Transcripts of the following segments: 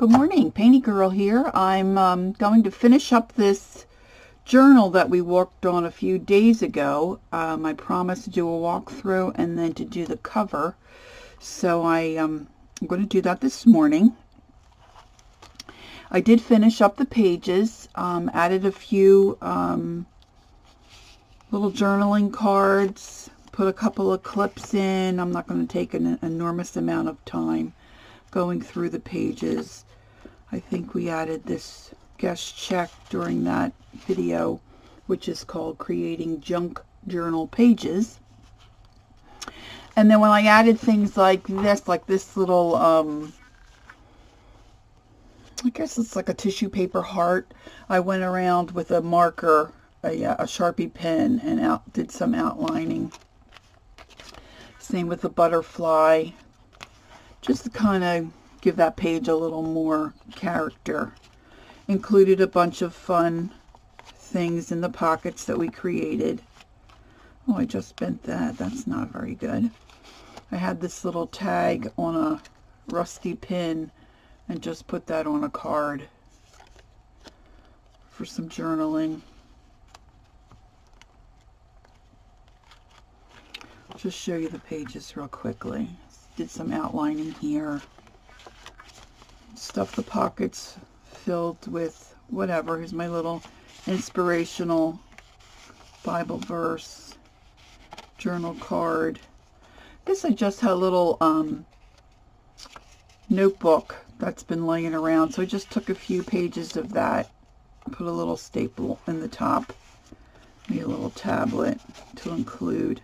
Good morning, Painty Girl here. I'm going to finish up this journal that we worked on a few days ago. I promised to do a walkthrough and then to do the cover. So I'm going to do that this morning. I did finish up the pages, added a few little journaling cards, put a couple of clips in. I'm not going to take an enormous amount of time going through the pages. I think we added this guest check during that video, which is called Creating Junk Journal Pages. And then when I added things like this little, I guess it's like a tissue paper heart, I went around with a marker, a Sharpie pen, and did some outlining. Same with the butterfly, just to kind of give that page a little more character. Included a bunch of fun things in the pockets that we created. Oh, I just bent that. That's not very good. I had this little tag on a rusty pin and just put that on a card for some journaling. I'll just show you the pages real quickly. Did some outlining here. Stuff the pockets filled with whatever. Here's my little inspirational Bible verse journal card. This I just had a little notebook that's been laying around, so I just took a few pages of that, put a little staple in the top, made a little tablet to include.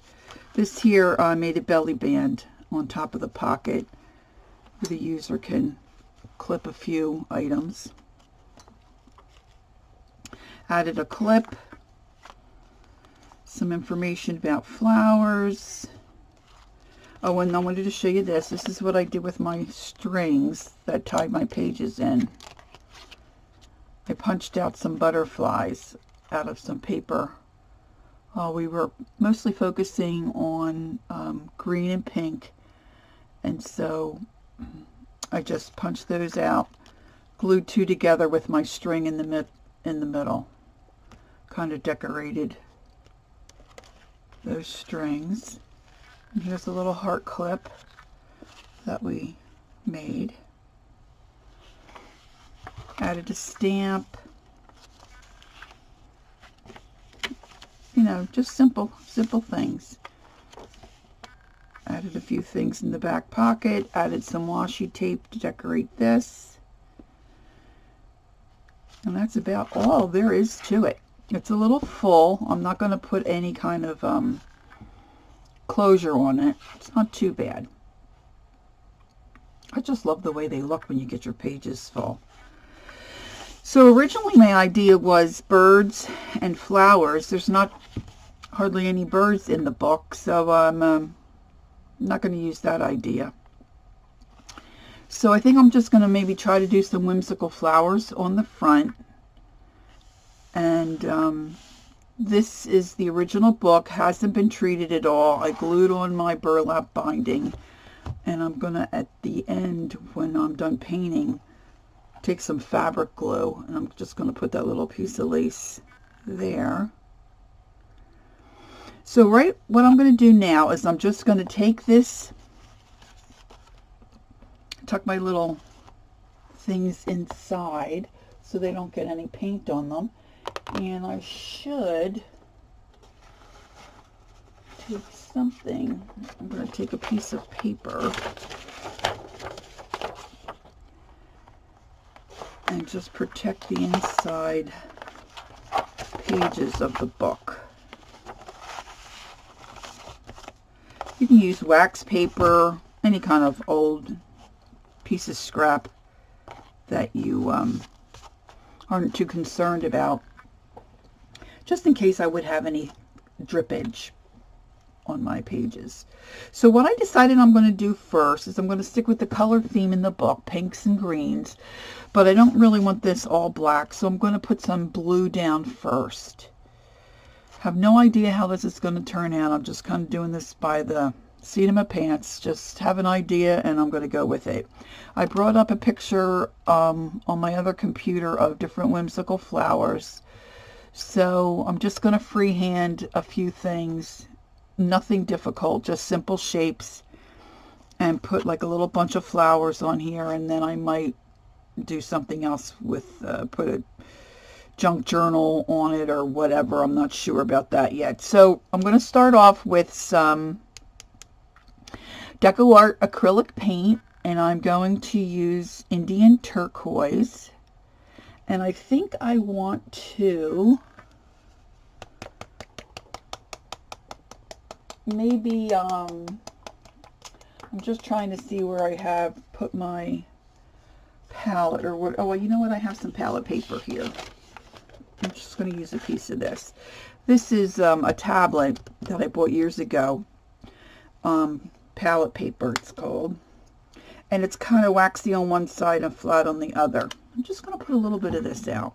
This here I made a belly band on top of the pocket where the user can clip a few items. Added a clip, some information about flowers. Oh, and I wanted to show you this. This is what I did with my strings that tied my pages in. I punched out some butterflies out of some paper. We were mostly focusing on green and pink, and so I just punched those out, glued two together with my string in the middle. Kind of decorated those strings. And here's a little heart clip that we made. Added a stamp. You know, just simple things. Added a few things in the back pocket. Added some washi tape to decorate this. And that's about all there is to it. It's a little full. I'm not going to put any kind of closure on it. It's not too bad. I just love the way they look when you get your pages full. So originally my idea was birds and flowers. There's not hardly any birds in the book, so I'm not going to use that idea. So I think I'm just going to maybe try to do some whimsical flowers on the front. And this is the original book, hasn't been treated at all. I glued on my burlap binding, and I'm going to, at the end, when I'm done painting, take some fabric glue, and I'm just going to put that little piece of lace there. So what I'm going to do now is I'm just going to take this, tuck my little things inside so they don't get any paint on them, and I should take something. I'm going to take a piece of paper and just protect the inside pages of the book. You can use wax paper, any kind of old piece of scrap that you aren't too concerned about, just in case I would have any drippage on my pages. So what I decided I'm going to do first is I'm going to stick with the color theme in the book, pinks and greens, but I don't really want this all black, so I'm going to put some blue down first. Have no idea how this is going to turn out. I'm just kind of doing this by the seat of my pants. Just have an idea and I'm going to go with it. I brought up a picture on my other computer of different whimsical flowers. So I'm just going to freehand a few things. Nothing difficult, just simple shapes. And put like a little bunch of flowers on here, and then I might do something else with, put a junk journal on it or whatever. I'm not sure about that yet. So I'm going to start off with some Deco Art acrylic paint, and I'm going to use Indian turquoise. And I think I want to maybe, I'm just trying to see where I have put my palette or what. Oh, well, you know what? I have some palette paper here. I'm just going to use a piece of this. This is a tablet that I bought years ago. Palette paper, it's called. And it's kind of waxy on one side and flat on the other. I'm just going to put a little bit of this out.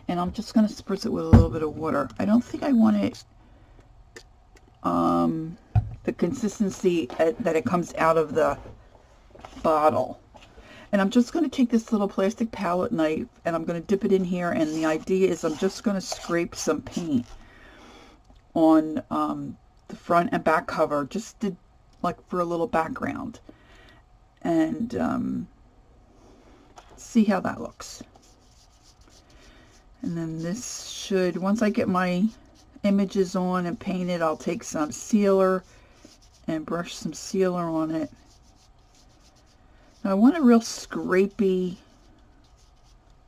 And I'm just going to spritz it with a little bit of water. I don't think I want it the consistency that it comes out of the bottle. And I'm just going to take this little plastic palette knife and I'm going to dip it in here, and the idea is I'm just going to scrape some paint on the front and back cover, just to, like, for a little background, and see how that looks. And then this should, once I get my images on and painted, I'll take some sealer and brush some sealer on it. Now I want a real scrapey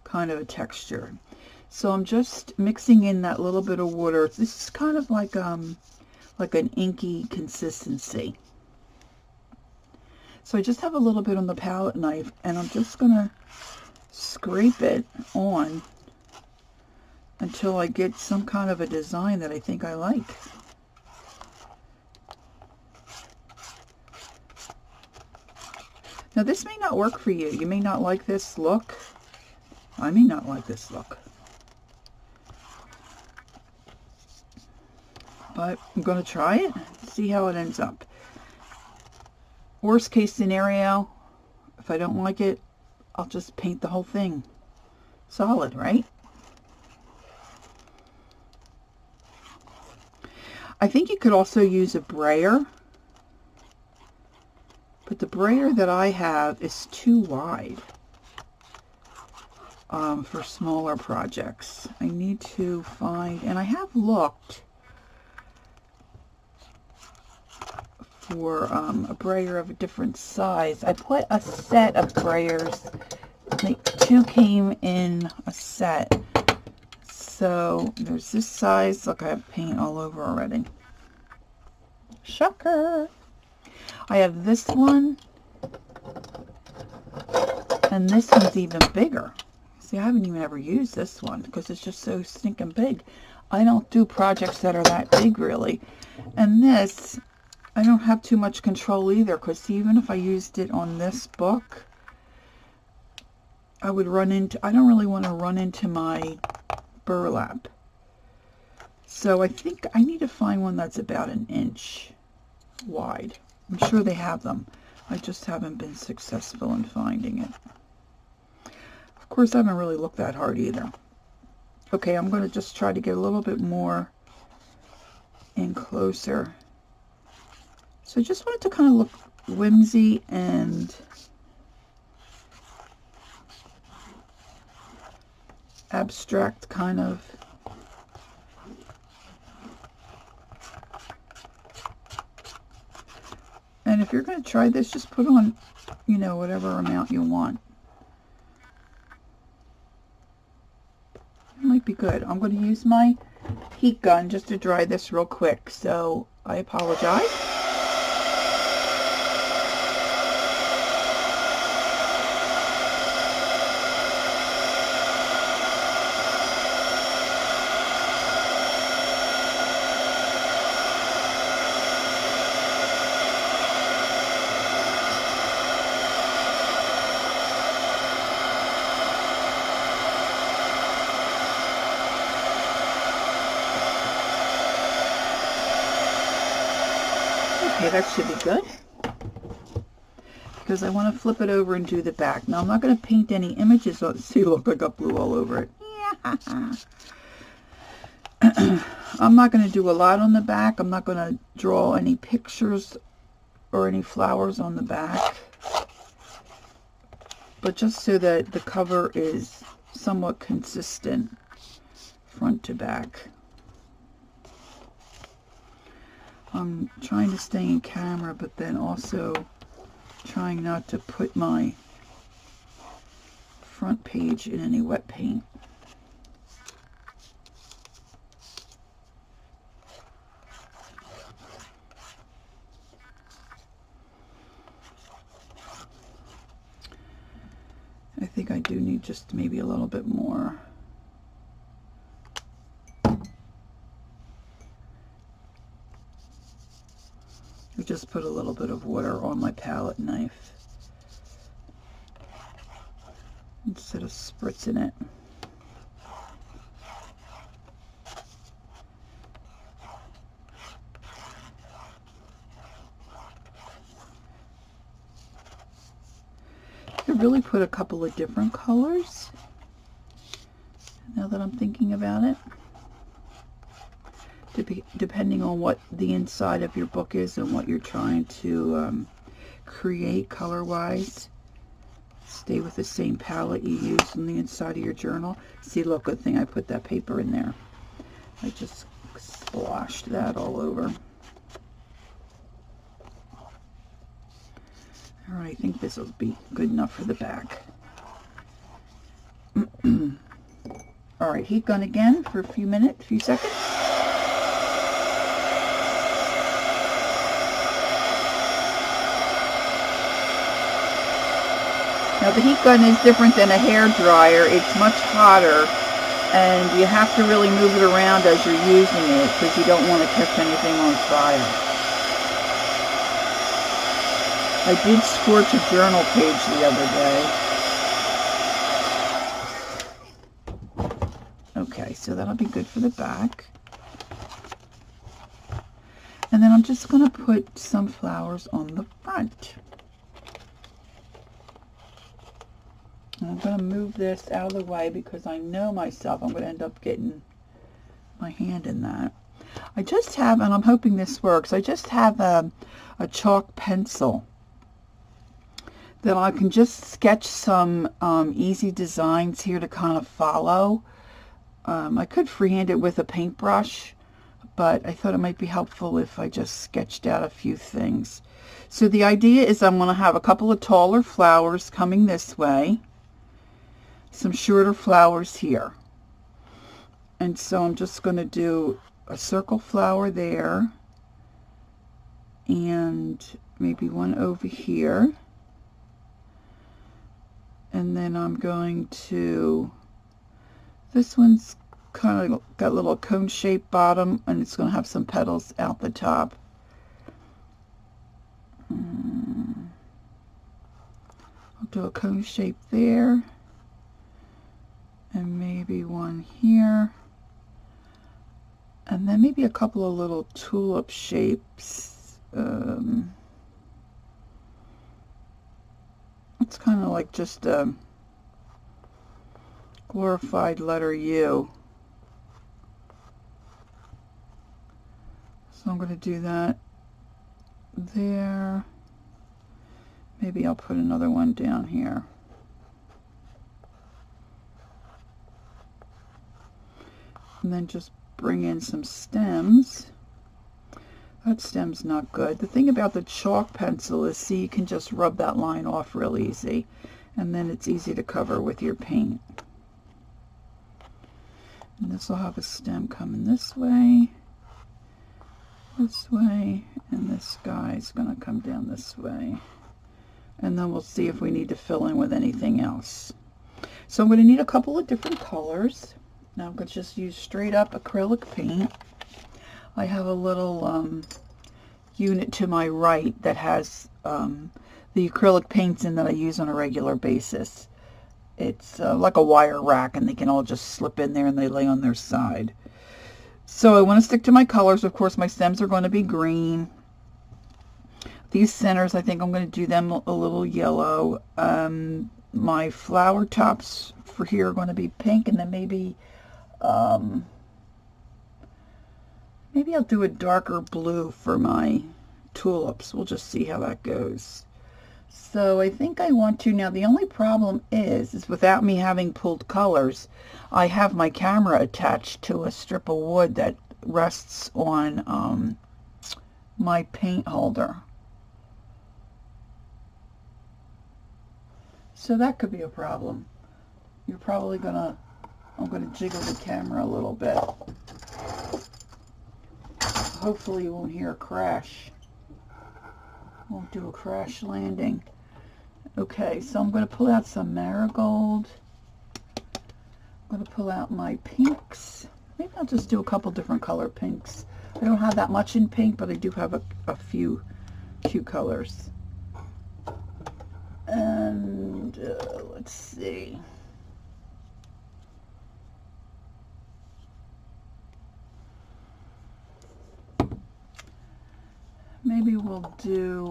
kind of a texture, so I'm just mixing in that little bit of water. This is kind of like an inky consistency. So I just have a little bit on the palette knife, and I'm just gonna scrape it on until I get some kind of a design that I think I like. Now this may not work for you. You may not like this look. I may not like this look. But I'm going to try it, see how it ends up. Worst case scenario, if I don't like it, I'll just paint the whole thing solid, right? I think you could also use a brayer, but the brayer that I have is too wide for smaller projects. I need to find, and I have looked for a brayer of a different size. I put a set of brayers, like 2 came in a set. So there's this size. Look, I have paint all over already. Shocker. I have this one, and this one's even bigger. See, I haven't even ever used this one because it's just so stinking big. I don't do projects that are that big, really. And this, I don't have too much control either, because even if I used it on this book, I would run into, I don't really want to run into my burlap. So I think I need to find one that's about 1 inch wide. I'm sure they have them. I just haven't been successful in finding it. Of course, I haven't really looked that hard either. Okay, I'm going to just try to get a little bit more in closer. So I just want it to kind of look whimsy and abstract kind of. And if you're going to try this, just put on, you know, whatever amount you want. It might be good. I'm going to use my heat gun just to dry this real quick, so I apologize. Okay, that should be good. Because I want to flip it over and do the back. Now, I'm not going to paint any images on it. See, look, I got blue all over it. I'm not going to do a lot on the back. I'm not going to draw any pictures or any flowers on the back. But just so that the cover is somewhat consistent front to back. I'm trying to stay in camera, but then also trying not to put my front page in any wet paint. I think I do need just maybe a little bit more. I just put a little bit of water on my palette knife instead of spritzing it. I could really put a couple of different colors now that I'm thinking about it. Depending on what the inside of your book is and what you're trying to create color-wise. Stay with the same palette you use on the inside of your journal. See, look, good thing I put that paper in there. I just splashed that all over. All right, I think this will be good enough for the back. All right, heat gun again for a few seconds. Now the heat gun is different than a hair dryer. It's much hotter, and you have to really move it around as you're using it because you don't want to catch anything on fire. I did scorch a journal page the other day. Okay, so that'll be good for the back. And then I'm just going to put some flowers on the front. I'm going to move this out of the way because I know myself I'm going to end up getting my hand in that. I just have, and I'm hoping this works, I just have a chalk pencil that I can just sketch some easy designs here to kind of follow. I could freehand it with a paintbrush, but I thought it might be helpful if I just sketched out a few things. So the idea is I'm going to have a couple of taller flowers coming this way, some shorter flowers here. And so I'm just going to do a circle flower there and maybe one over here. And then I'm going to, this one's kind of got a little cone-shaped bottom, and it's going to have some petals out the top. I'll do a cone shape there, and maybe one here, and then maybe a couple of little tulip shapes. It's kind of like just a glorified letter U. So I'm going to do that there. Maybe I'll put another one down here. And then just bring in some stems. That stem's not good. The thing about the chalk pencil is, see, you can just rub that line off real easy. And then it's easy to cover with your paint. And this will have a stem coming this way, and this guy's going to come down this way. And then we'll see if we need to fill in with anything else. So I'm going to need a couple of different colors. Now I'm going to just use straight up acrylic paint. I have a little unit to my right that has the acrylic paints in that I use on a regular basis. It's like a wire rack, and they can all just slip in there and they lay on their side. So I want to stick to my colors. Of course, my stems are going to be green. These centers, I think I'm going to do them a little yellow. My flower tops for here are going to be pink, and then maybe I'll do a darker blue for my tulips. We'll just see how that goes. So I think I want to, now the only problem is without me having pulled colors, I have my camera attached to a strip of wood that rests on my paint holder. So that could be a problem. You're probably gonna, I'm gonna jiggle the camera a little bit. Hopefully you won't hear a crash. Won't do a crash landing. Okay, so I'm going to pull out some marigold. I'm going to pull out my pinks. Maybe I'll just do a couple different color pinks. I don't have that much in pink, but I do have a few colors. And let's see. Maybe we'll do,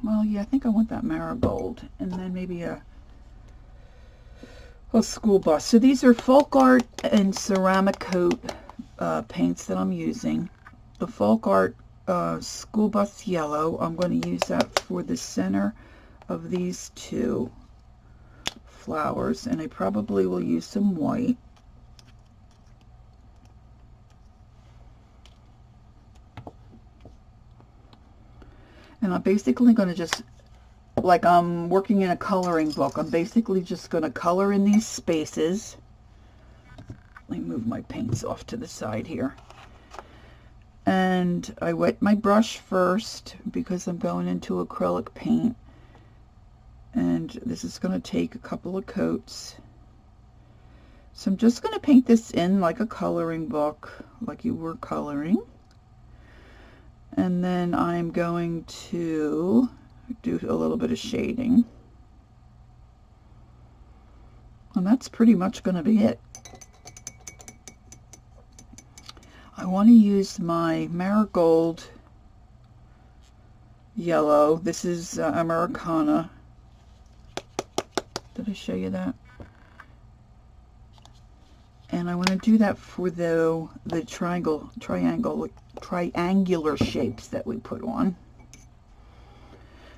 well, yeah, I think I want that marigold. And then maybe a school bus. So these are folk art and ceramic coat paints that I'm using. The folk art school bus yellow, I'm going to use that for the center of these two flowers. And I probably will use some white. And I'm basically going to just, like I'm working in a coloring book, I'm basically just going to color in these spaces. Let me move my paints off to the side here. And I wet my brush first because I'm going into acrylic paint. And this is going to take a couple of coats. So I'm just going to paint this in like a coloring book, like you were coloring. And then I'm going to do a little bit of shading. And that's pretty much going to be it. I want to use my Marigold Yellow. This is Americana. Did I show you that? And I want to do that for the triangular shapes that we put on.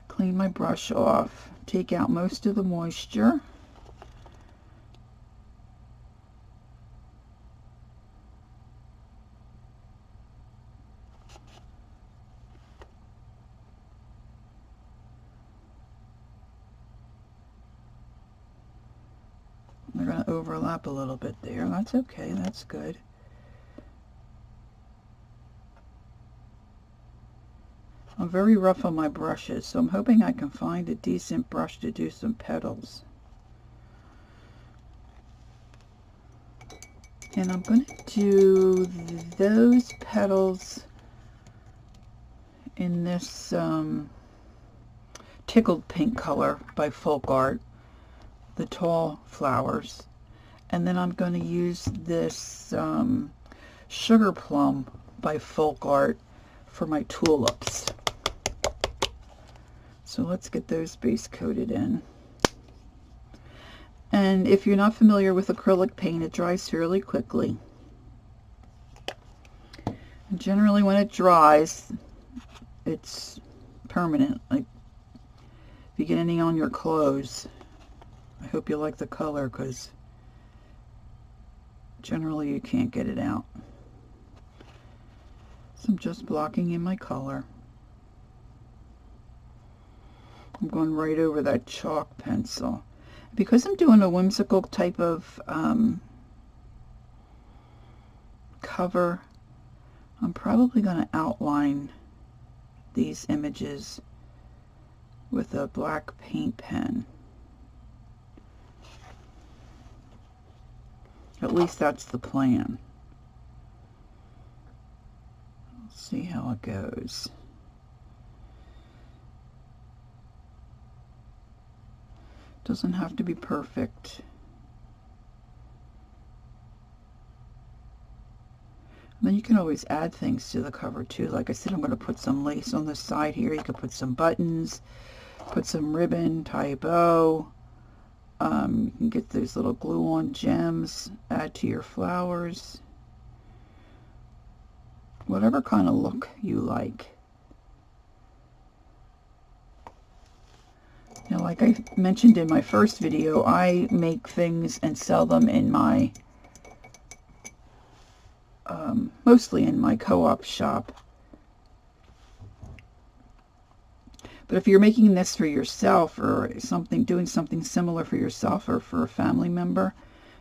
Clean my brush off. Take out most of the moisture. They're going to overlap a little bit there. That's okay. That's good. I'm very rough on my brushes, so I'm hoping I can find a decent brush to do some petals. And I'm going to do those petals in this tickled pink color by Folk Art, the tall flowers. And then I'm going to use this Sugar Plum by Folk Art for my tulips. So let's get those base coated in. And if you're not familiar with acrylic paint, it dries fairly quickly. And generally when it dries, it's permanent. Like if you get any on your clothes, I hope you like the color, because generally you can't get it out. So I'm just blocking in my color. I'm going right over that chalk pencil. Because I'm doing a whimsical type of cover, I'm probably going to outline these images with a black paint pen. At least that's the plan. Let's see how it goes. Doesn't have to be perfect. Then you can always add things to the cover too. Like I said, I'm going to put some lace on the side here. You could put some buttons, put some ribbon, tie a bow. You can get those little glue-on gems, add to your flowers. Whatever kind of look you like. Now, like I mentioned in my first video, I make things and sell them in my mostly in my co-op shop. But if you're making this for yourself or something, doing something similar for yourself or for a family member,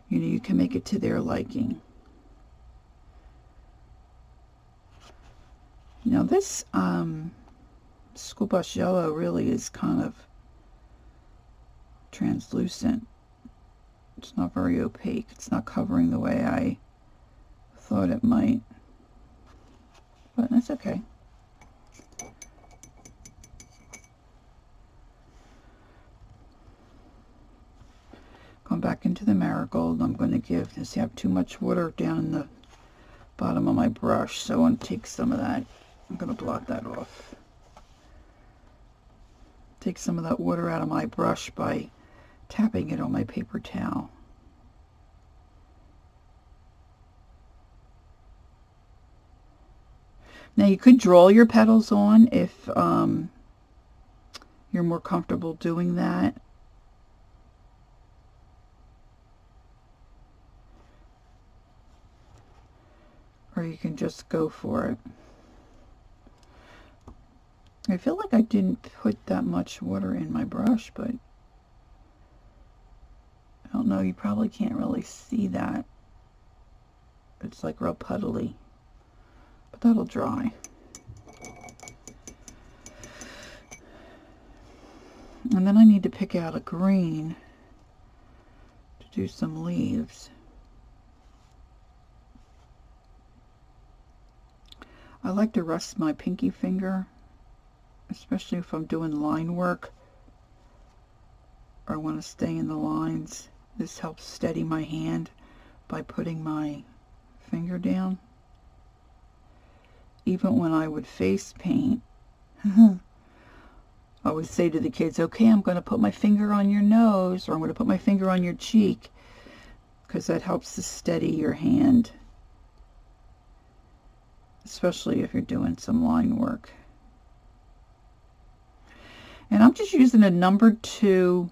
you know, you can make it to their liking. Now this school bus yellow really is kind of translucent. It's not very opaque. It's not covering the way I thought it might. But that's okay. Going back into the marigold, I'm going to give this. I have too much water down in the bottom of my brush, so I want to take some of that. I'm going to blot that off. Take some of that water out of my brush by tapping it on my paper towel. Now you could draw your petals on if you're more comfortable doing that. Or you can just go for it. I feel like I didn't put that much water in my brush, but I don't know, you probably can't really see that. It's like real puddly, but that'll dry. And then I need to pick out a green to do some leaves. I like to rest my pinky finger, especially if I'm doing line work or I want to stay in the lines. This helps steady my hand by putting my finger down. Even when I would face paint, I would say to the kids, okay, I'm going to put my finger on your nose, or I'm going to put my finger on your cheek, because that helps to steady your hand, especially if you're doing some line work. And I'm just using a number 2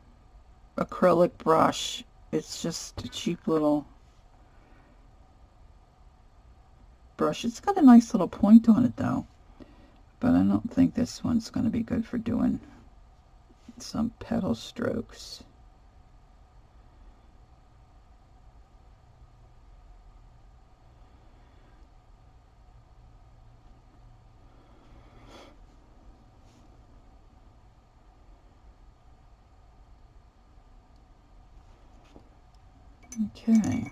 acrylic brush. It's just a cheap little brush. It's got a nice little point on it though, but I don't think this one's going to be good for doing some petal strokes. Okay.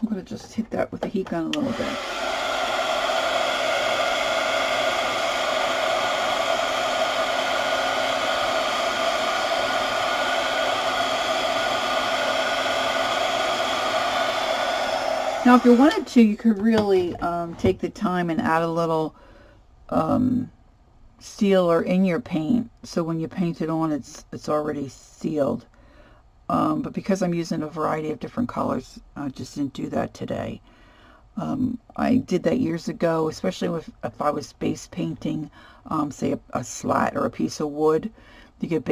I'm going to just hit that with the heat gun a little bit. Now, if you wanted to, you could really take the time and add a little sealer in your paint, so when you paint it on, it's already sealed. But because I'm using a variety of different colors, I just didn't do that today. I did that years ago, especially if I was base painting, say a slat or a piece of wood. You could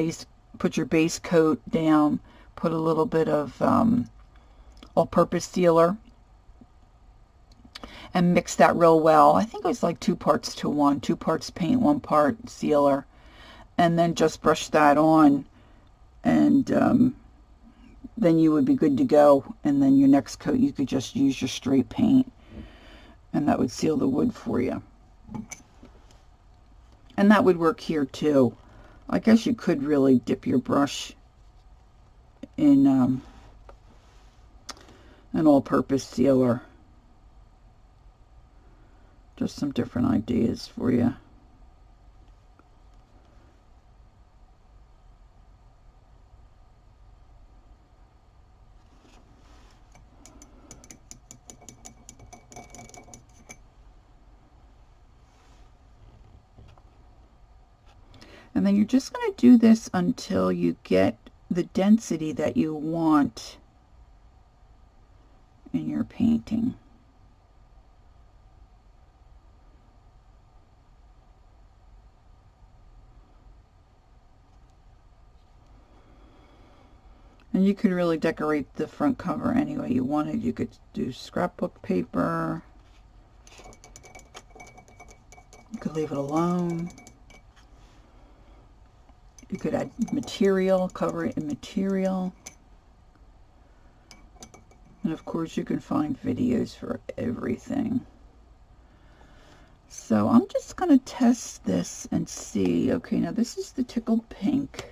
put your base coat down, put a little bit of all-purpose sealer, and mix that real well. I think it was like 2 parts to 1, 2 parts paint, 1 part sealer, and then just brush that on, and then you would be good to go. And then your next coat, you could just use your straight paint, and that would seal the wood for you. And that would work here too. I guess you could really dip your brush in an all-purpose sealer. Just some different ideas for you. And then you're just going to do this until you get the density that you want in your painting. And you could really decorate the front cover any way you wanted. You could do scrapbook paper. You could leave it alone. You could add material, cover it in material. And of course you can find videos for everything. So I'm just going to test this and see. Okay, now this is the tickled pink.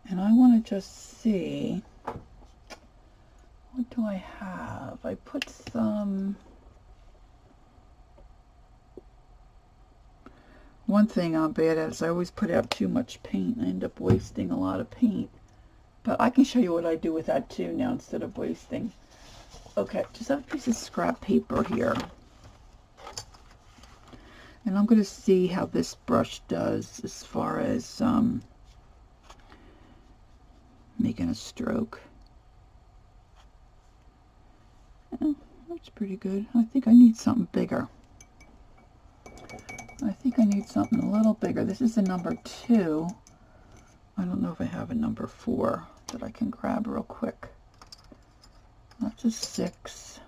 And I want to just see, what do I have? I put some, one thing I'm bad at is I always put out too much paint. I end up wasting a lot of paint. But I can show you what I do with that too now instead of wasting. Okay, just have a piece of scrap paper here. And I'm going to see how this brush does as far as making a stroke. Yeah, that's pretty good. I think I need something bigger. I think I need something a little bigger. This is a number 2. I don't know if I have a number 4 that I can grab real quick. That's a 6.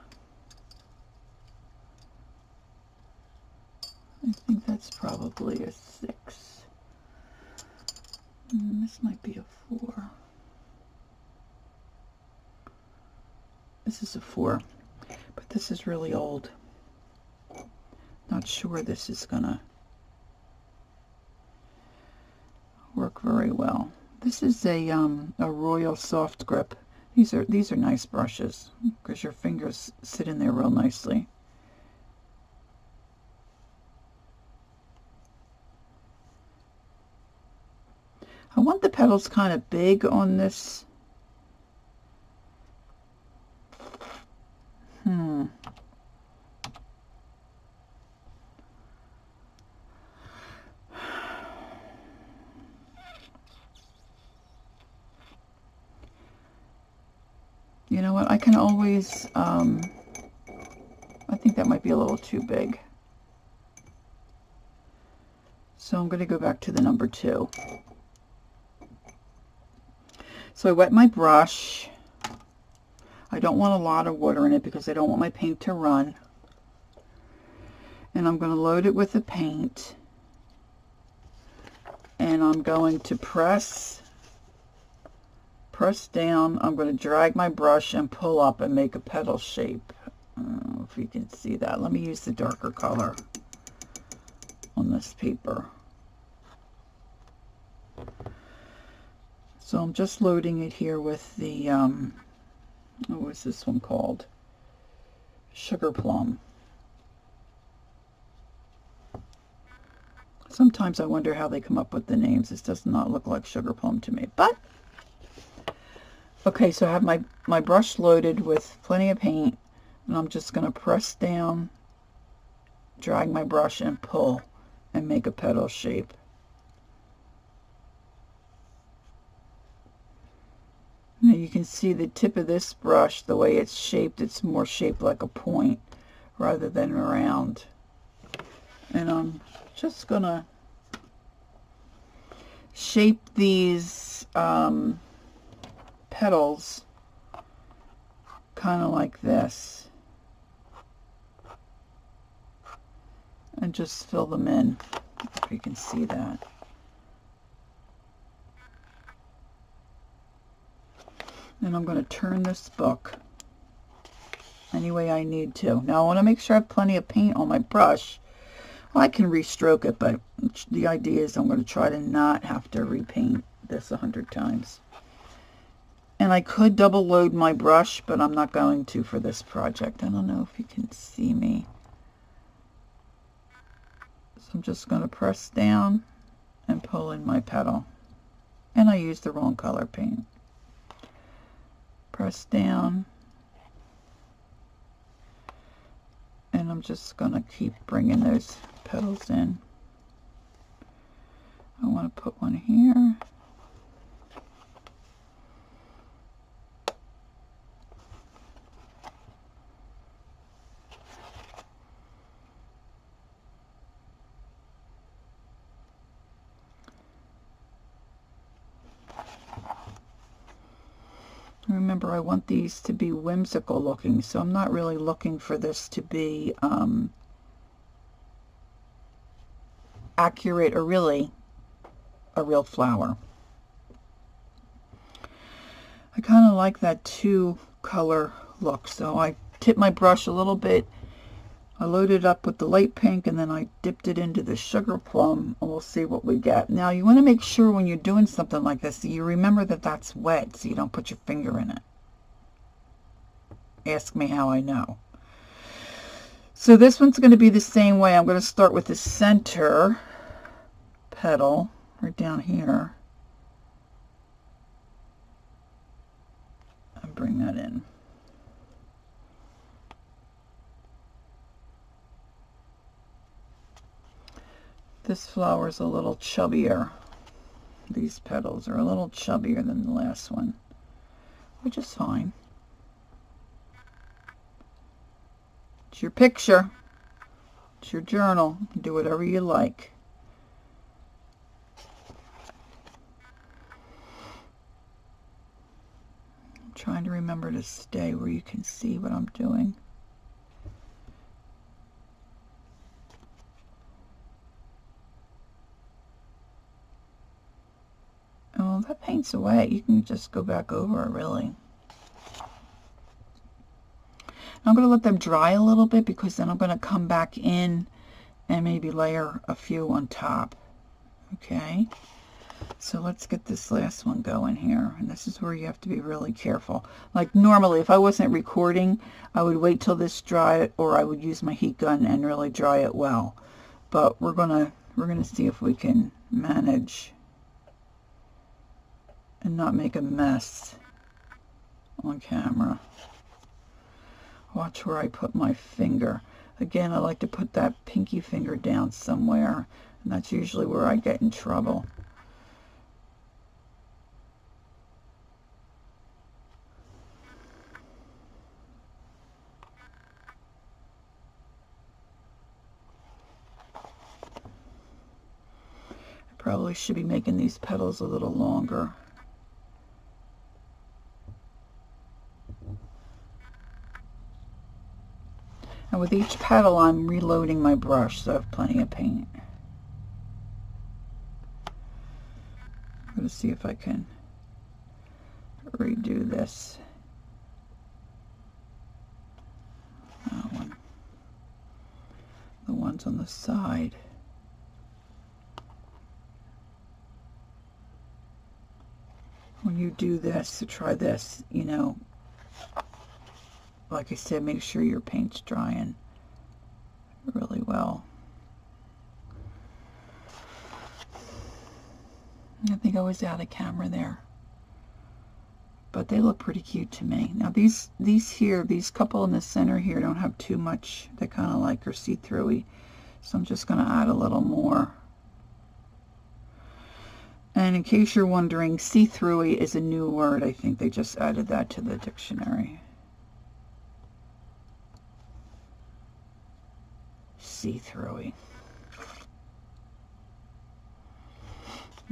I think that's probably a 6. This might be a 4. This is a 4, but this is really old. Not sure this is gonna work very well. This is a Royal Soft Grip. These are nice brushes because your fingers sit in there real nicely. I want the petals kind of big on this. You know what, I can always, I think that might be a little too big. So I'm going to go back to the number 2. So I wet my brush. I don't want a lot of water in it because I don't want my paint to run. And I'm going to load it with the paint. And I'm going to press down. I'm going to drag my brush and pull up and make a petal shape. I don't know if you can see that. Let me use the darker color on this paper. So I'm just loading it here with the, what was this one called? Sugar Plum. Sometimes I wonder how they come up with the names. This does not look like Sugar Plum to me, but okay, so I have my brush loaded with plenty of paint, and I'm just going to press down, drag my brush, and pull, and make a petal shape. Now you can see the tip of this brush, the way it's shaped, it's more shaped like a point rather than round. And I'm just going to shape these petals kind of like this and just fill them in, if you can see that. And I'm going to turn this book any way I need to. Now I want to make sure I have plenty of paint on my brush. Well, I can restroke it, but the idea is I'm going to try to not have to repaint this 100 times. And I could double load my brush, but I'm not going to for this project. I don't know if you can see me. So I'm just going to press down and pull in my petal. And I used the wrong color paint. Press down. And I'm just going to keep bringing those petals in. I want to put one here. Remember, I want these to be whimsical looking, so I'm not really looking for this to be accurate or really a real flower. I kind of like that two color look, so I tipped my brush a little bit. I loaded up with the light pink, and then I dipped it into the sugar plum, and we'll see what we get. Now, you want to make sure when you're doing something like this, you remember that that's wet, so you don't put your finger in it. Ask me how I know. So this one's going to be the same way. I'm going to start with the center petal right down here and bring that in. This flower is a little chubbier. These petals are a little chubbier than the last one, which is fine. It's your picture. It's your journal. Do whatever you like. I'm trying to remember to stay where you can see what I'm doing. Oh, that paint's away. You can just go back over it, really. I'm going to let them dry a little bit, because then I'm going to come back in and maybe layer a few on top. Okay, so let's get this last one going here. And this is where you have to be really careful. Like normally, if I wasn't recording, I would wait till this dried, or I would use my heat gun and really dry it well. But we're gonna see if we can manage and not make a mess on camera. Watch where I put my finger. Again, I like to put that pinky finger down somewhere, and that's usually where I get in trouble. I probably should be making these petals a little longer. And with each petal, I'm reloading my brush, so I have plenty of paint. I'm going to see if I can redo this. That one. The ones on the side. When you do this, to try this, you know, like I said, make sure your paint's drying really well. I think I was out of camera there, but they look pretty cute to me. Now these here, these couple in the center here don't have too much. They kind of like are see-throughy, so I'm just going to add a little more. And in case you're wondering, see-throughy is a new word. I think they just added that to the dictionary. See-throughy.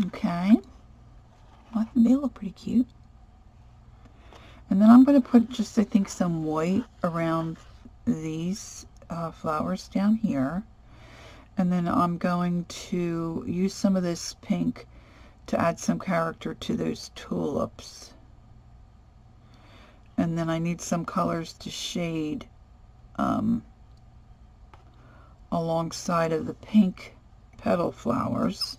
Okay. Well, I think they look pretty cute. And then I'm going to put just, I think, some white around these flowers down here. And then I'm going to use some of this pink to add some character to those tulips. And then I need some colors to shade alongside of the pink petal flowers.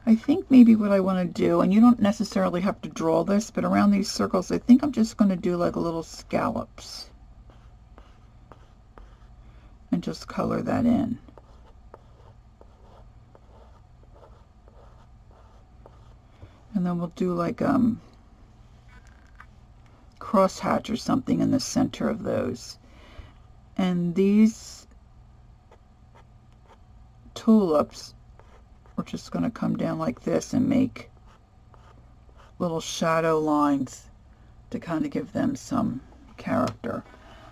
I think maybe what I want to do, and you don't necessarily have to draw this, but around these circles, I think I'm just going to do like a little scallops and just color that in. And then we'll do like crosshatch or something in the center of those. And these tulips, we're just going to come down like this and make little shadow lines to kind of give them some character.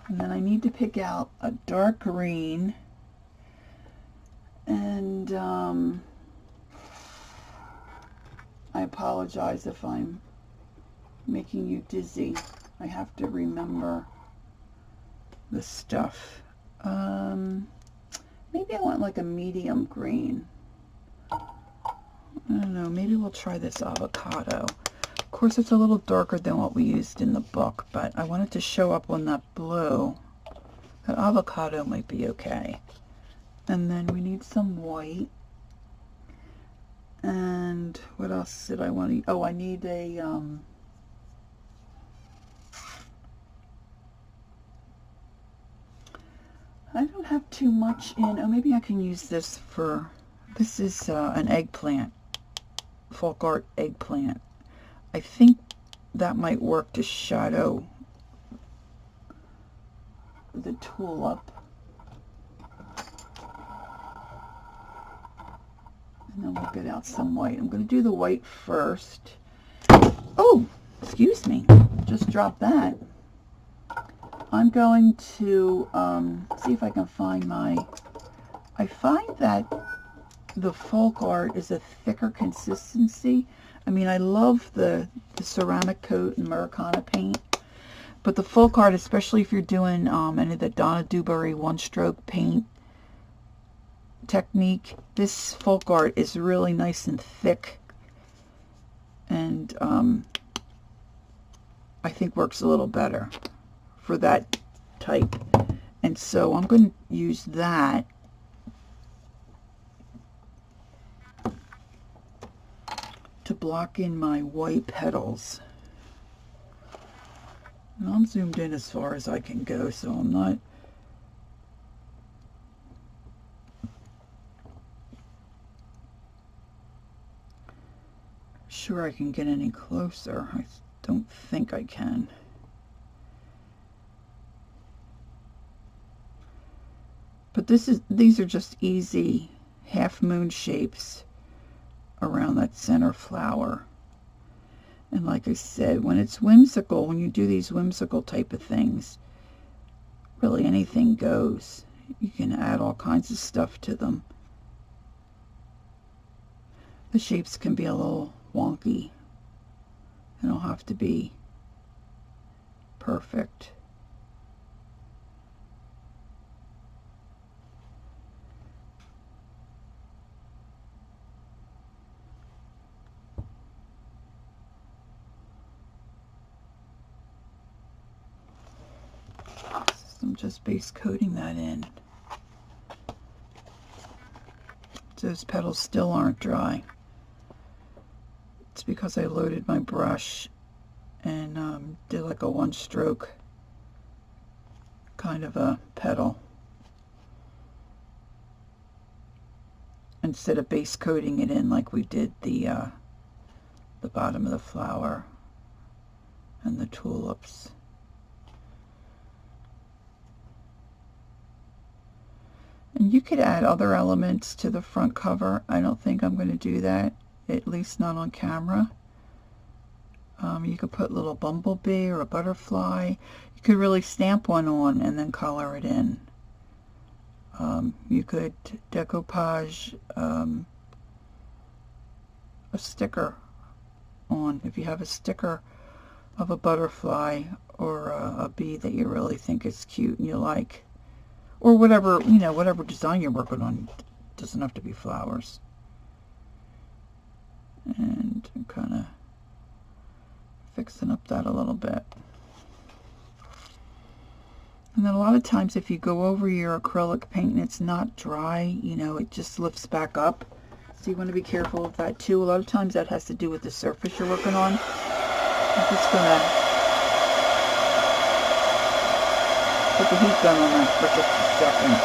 And then I need to pick out a dark green, and I apologize if I'm making you dizzy. I have to remember the stuff. Maybe I want like a medium green. I don't know, maybe we'll try this avocado. Of course, it's a little darker than what we used in the book, but I want it to show up on that blue. That avocado might be okay. And then we need some white. And what else did I want to... Oh, I need a... I don't have too much in... Oh, maybe I can use this for... This is an eggplant. Folk art eggplant. I think that might work to shadow the tulip. And then we'll get out some white. I'm going to do the white first. Oh, excuse me. Just dropped that. I'm going to see if I can find my... I find that the folk art is a thicker consistency. I mean, I love the ceramic coat and Americana paint, but the folk art, especially if you're doing any of the Donna Dewberry one-stroke paint technique, this folk art is really nice and thick, and I think works a little better for that type. And so I'm going to use that to block in my white petals. And I'm zoomed in as far as I can go, so I'm not sure I can get any closer. I don't think I can. But these are just easy half moon shapes around that center flower. And like I said, when it's whimsical, when you do these whimsical type of things, really anything goes. You can add all kinds of stuff to them. The shapes can be a little wonky. They don't have to be perfect. I'm just base coating that in. Those petals still aren't dry. It's because I loaded my brush and did like a one stroke kind of a petal instead of base coating it in like we did the bottom of the flower and the tulips. And you could add other elements to the front cover. I don't think I'm going to do that, at least not on camera. You could put a little bumblebee or a butterfly. You could really stamp one on and then color it in. You could decoupage a sticker on. If you have a sticker of a butterfly or a bee that you really think is cute and you like, or whatever, you know, whatever design you're working on, it doesn't have to be flowers. And I'm kind of fixing up that a little bit. And then a lot of times if you go over your acrylic paint and it's not dry, you know, it just lifts back up. So you want to be careful of that too. A lot of times that has to do with the surface you're working on. I'm just going to put the heat gun on that for just a second.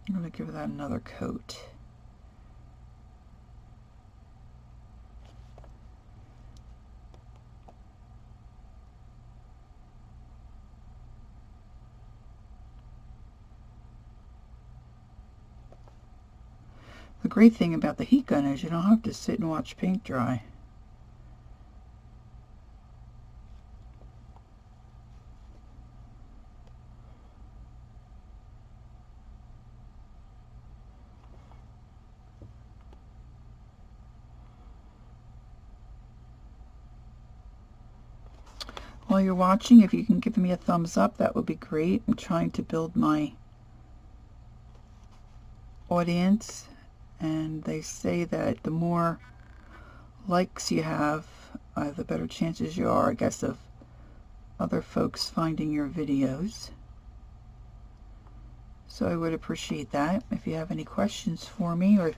I'm going to give that another coat. The great thing about the heat gun is you don't have to sit and watch paint dry. While you're watching, if you can give me a thumbs up, that would be great. I'm trying to build my audience, and they say that the more likes you have, the better chances you are, I guess, of other folks finding your videos. So I would appreciate that. If you have any questions for me or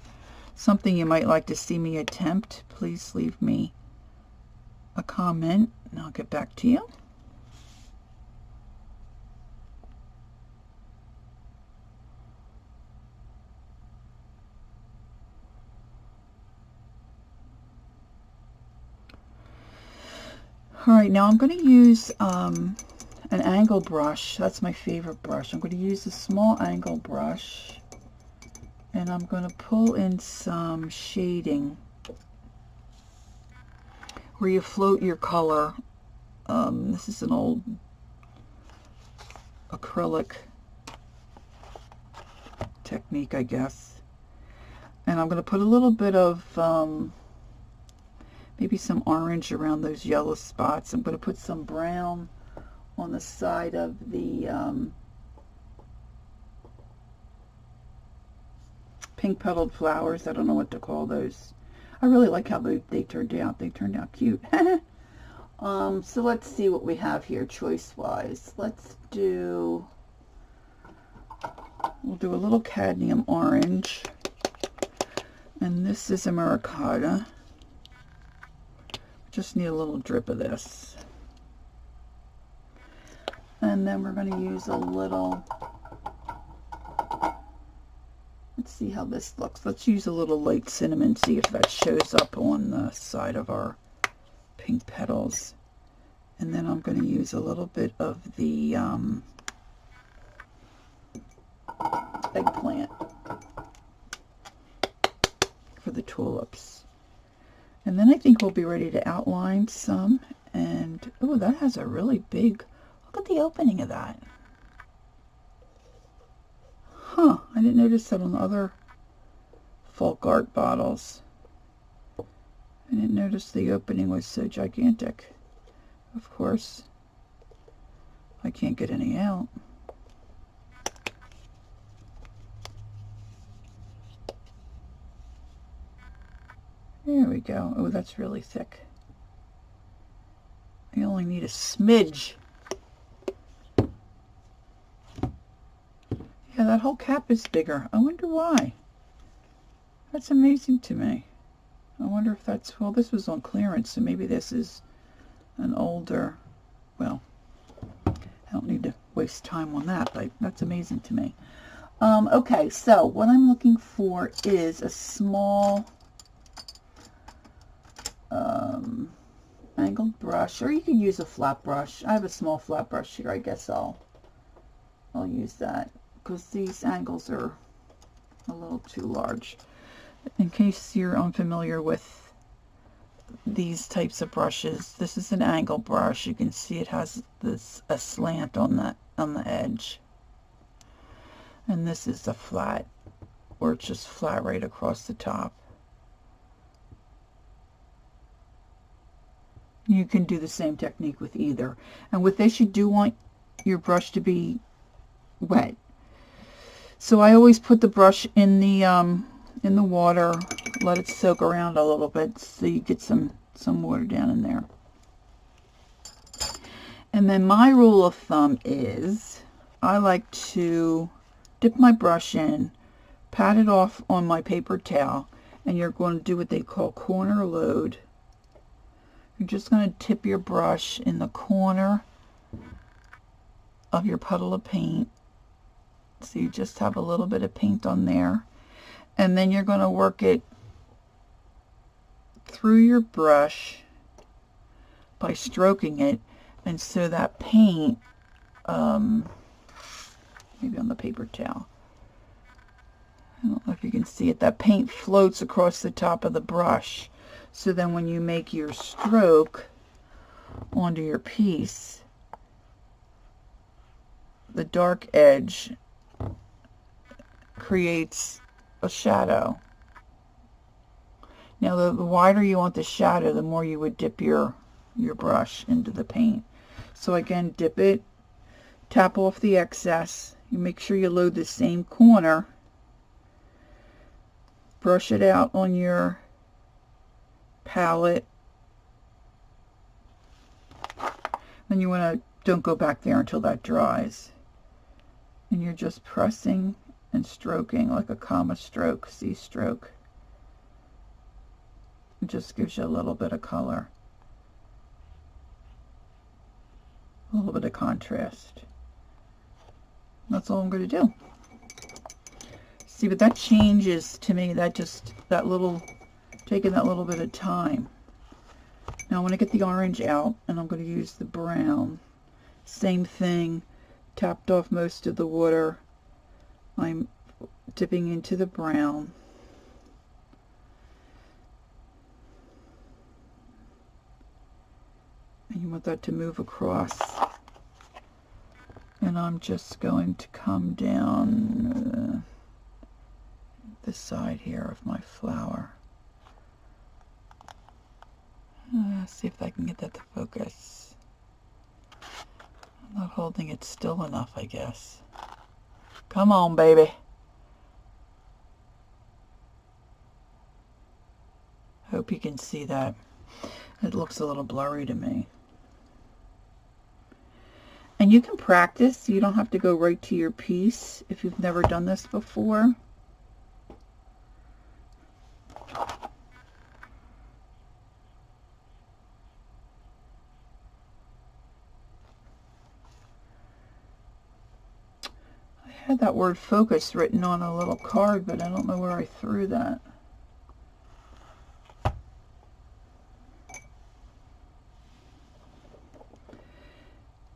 something you might like to see me attempt, please leave me a comment and I'll get back to you. All right, now I'm going to use an angle brush. That's my favorite brush. I'm going to use a small angle brush, and I'm going to pull in some shading where you float your color. This is an old acrylic technique, I guess. And I'm going to put a little bit of maybe some orange around those yellow spots. I'm going to put some brown on the side of the pink petaled flowers. I don't know what to call those. I really like how they turned out. They turned out cute. So let's see what we have here choice-wise. We'll do a little cadmium orange. And this is a Marigold. Just need a little drip of this. And then we're going to use a little, let's see how this looks. Let's use a little light cinnamon, see if that shows up on the side of our pink petals. And then I'm going to use a little bit of the eggplant for the tulips. And then I think we'll be ready to outline some. And, oh, that has a really big, look at the opening of that. Huh, I didn't notice that on the other folk art bottles. I didn't notice the opening was so gigantic. Of course, I can't get any out. There we go. Oh, that's really thick. I only need a smidge. Yeah, that whole cap is bigger. I wonder why. That's amazing to me. I wonder if that's, well, this was on clearance, so maybe this is an older, well, I don't need to waste time on that, but that's amazing to me. Okay, so what I'm looking for is a small angled brush, or you could use a flat brush. I have a small flat brush here. I guess I'll use that because these angles are a little too large. In case you're unfamiliar with these types of brushes, this is an angle brush. You can see it has a slant on the edge, and this is a flat, or it's just flat right across the top. You can do the same technique with either. And with this, you do want your brush to be wet. So I always put the brush in the water, let it soak around a little bit so you get some water down in there. And then my rule of thumb is I like to dip my brush in, pat it off on my paper towel, and you're going to do what they call corner load. You're just going to tip your brush in the corner of your puddle of paint So you just have a little bit of paint on there. And then you're going to work it through your brush by stroking it. And so that paint, maybe on the paper towel, I don't know if you can see it, that paint floats across the top of the brush. So then when you make your stroke onto your piece, the dark edge creates a shadow. Now the wider you want the shadow, the more you would dip your brush into the paint. So again, dip it, tap off the excess, you make sure you load the same corner, brush it out on your palette, then you want to, don't go back there until that dries, and you're just pressing and stroking like a comma stroke, C stroke. It just gives you a little bit of color, a little bit of contrast. That's all I'm going to do. See, but that changes to me, that just, that little, taking that little bit of time. Now I want to get the orange out, and I'm going to use the brown. Same thing, tapped off most of the water. I'm dipping into the brown. And you want that to move across. And I'm just going to come down the side here of my flower. See if I can get that to focus. I'm not holding it still enough, I guess. Come on, baby. Hope you can see that. It looks a little blurry to me. And you can practice. You don't have to go right to your piece if you've never done this before. I had that word focus written on a little card, but I don't know where I threw that.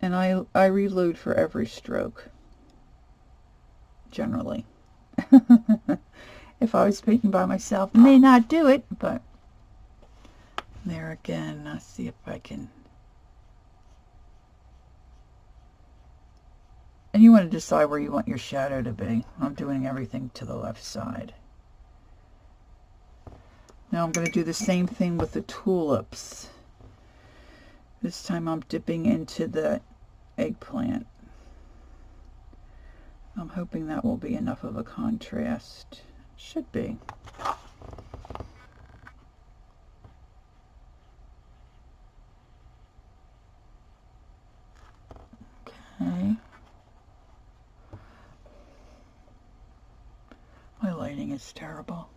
And I reload for every stroke, generally. If I was painting by myself, I may not do it, but there again, let's see if I can. And you want to decide where you want your shadow to be. I'm doing everything to the left side. Now I'm going to do the same thing with the tulips. This time I'm dipping into the eggplant. I'm hoping that will be enough of a contrast. Should be. Okay. My lighting is terrible.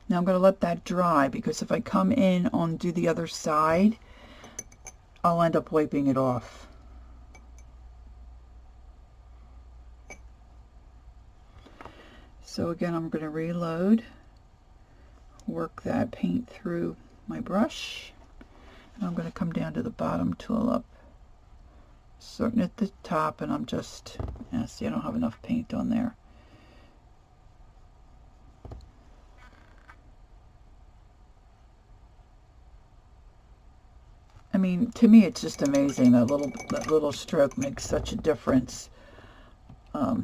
Now I'm going to let that dry, because if I come in and do the other side, I'll end up wiping it off. So again, I'm going to reload, work that paint through my brush, and I'm going to come down to the bottom tulip, starting at the top, and I'm just, see, I don't have enough paint on there. I mean, to me, it's just amazing. That little stroke makes such a difference.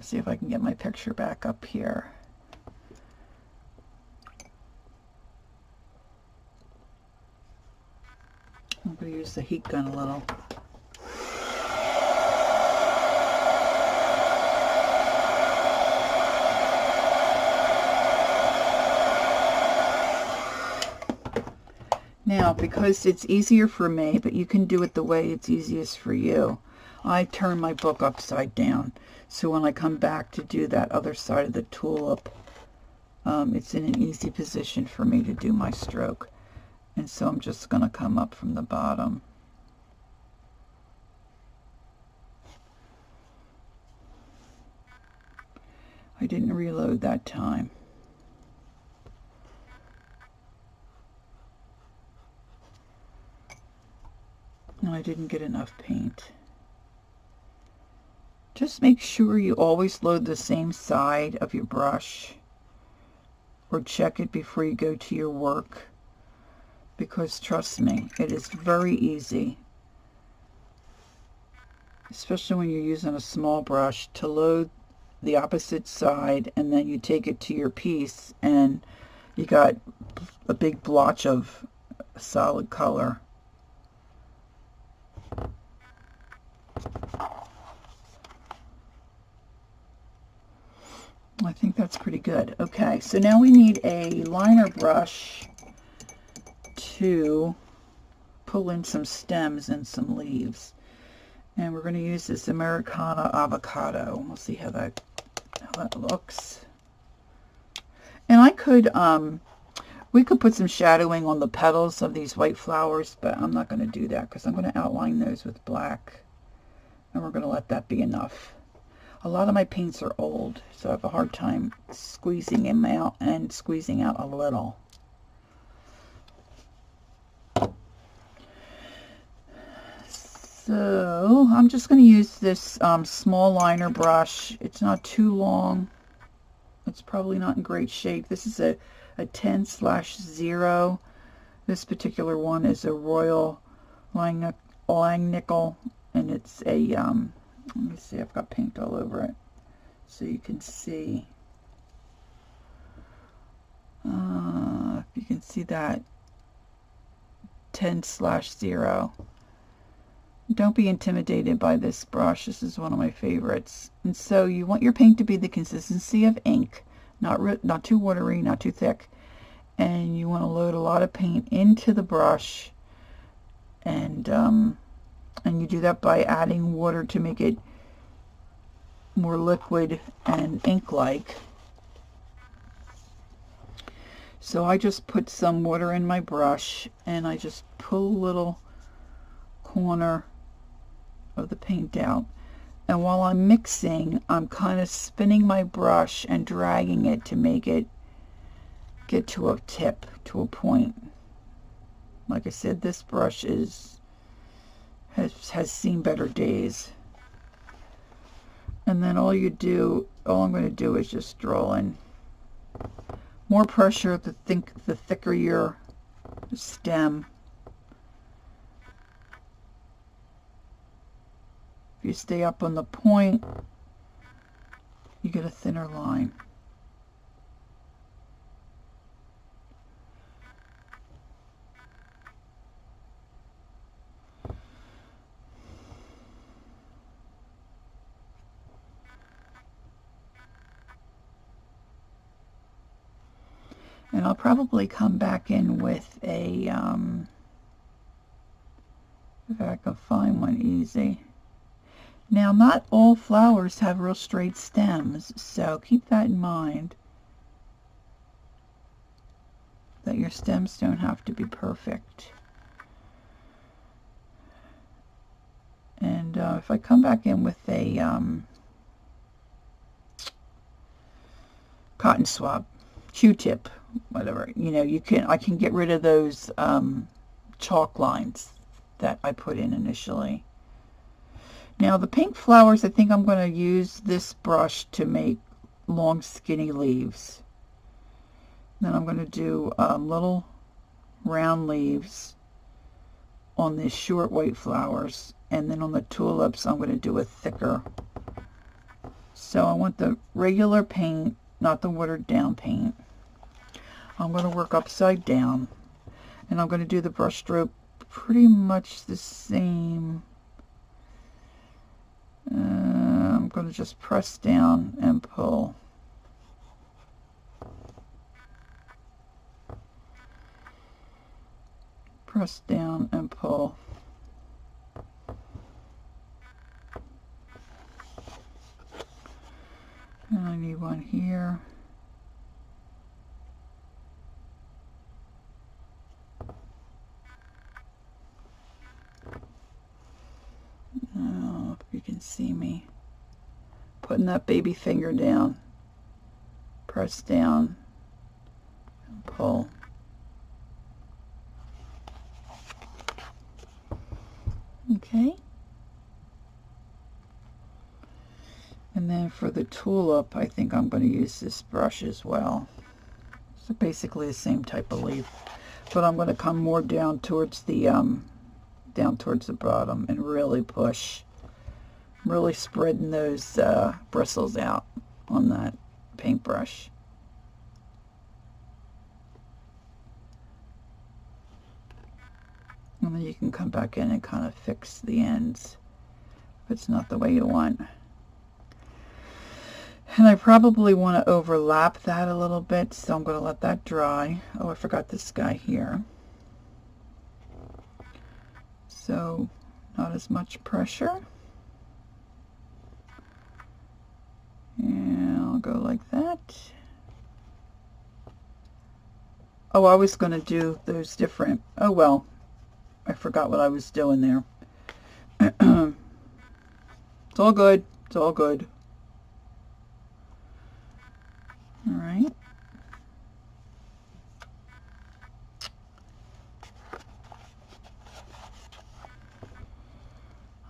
See if I can get my picture back up here. I'm going to use the heat gun a little. Now, because it's easier for me, but you can do it the way it's easiest for you, I turn my book upside down. So when I come back to do that other side of the tulip, it's in an easy position for me to do my stroke. And so I'm just going to come up from the bottom. I didn't reload that time. And I didn't get enough paint. Just make sure you always load the same side of your brush, or check it before you go to your work, because trust me, it is very easy, especially when you're using a small brush, to load the opposite side, and then you take it to your piece and you got a big blotch of solid color. I think that's pretty good. Okay, so now we need a liner brush to pull in some stems and some leaves. And we're going to use this Americana Avocado. We'll see how that looks. And I could, we could put some shadowing on the petals of these white flowers, but I'm not going to do that because I'm going to outline those with black. And we're going to let that be enough. A lot of my paints are old, so I have a hard time squeezing them out and squeezing out a little. So I'm just going to use this small liner brush. It's not too long. It's probably not in great shape. This is a 10/0. This particular one is a Royal Langnickel, and it's a, let me see, I've got paint all over it, so you can see, if you can see that, 10/0. Don't be intimidated by this brush. This is one of my favorites. And so you want your paint to be the consistency of ink, not too watery, not too thick. And you want to load a lot of paint into the brush, and you do that by adding water to make it more liquid and ink-like. So I just put some water in my brush, and I just pull a little corner of the paint out, and while I'm mixing, I'm kind of spinning my brush and dragging it to make it get to a tip, to a point. Like I said, this brush has seen better days. And then all I'm going to do is just draw in more pressure. The thicker your stem. If you stay up on the point, you get a thinner line. And I'll probably come back in with a, if I can find one easy. Now, not all flowers have real straight stems, so keep that in mind, that your stems don't have to be perfect. And if I come back in with a cotton swab, Q-tip, whatever, I can get rid of those chalk lines that I put in initially. Now the pink flowers, I think I'm going to use this brush to make long skinny leaves. Then I'm going to do little round leaves on the short white flowers, and then on the tulips I'm going to do a thicker. So I want the regular paint, not the watered down paint. I'm going to work upside down, and I'm going to do the brush stroke pretty much the same. I'm going to just press down and pull. Press down and pull. And I need one here. Oh, if you can see me putting that baby finger down. press down and pull. Okay. And then for the tulip, I think I'm going to use this brush as well. So basically the same type of leaf, but I'm going to come more down towards the bottom and really push, really spreading those bristles out on that paintbrush. And then you can come back in and kind of fix the ends if it's not the way you want. And I probably want to overlap that a little bit, so I'm going to let that dry. Oh, I forgot this guy here. So, not as much pressure. And I'll go like that. Oh, I was going to do those different. Oh, well, I forgot what I was doing there. It's all good. It's all good. All right.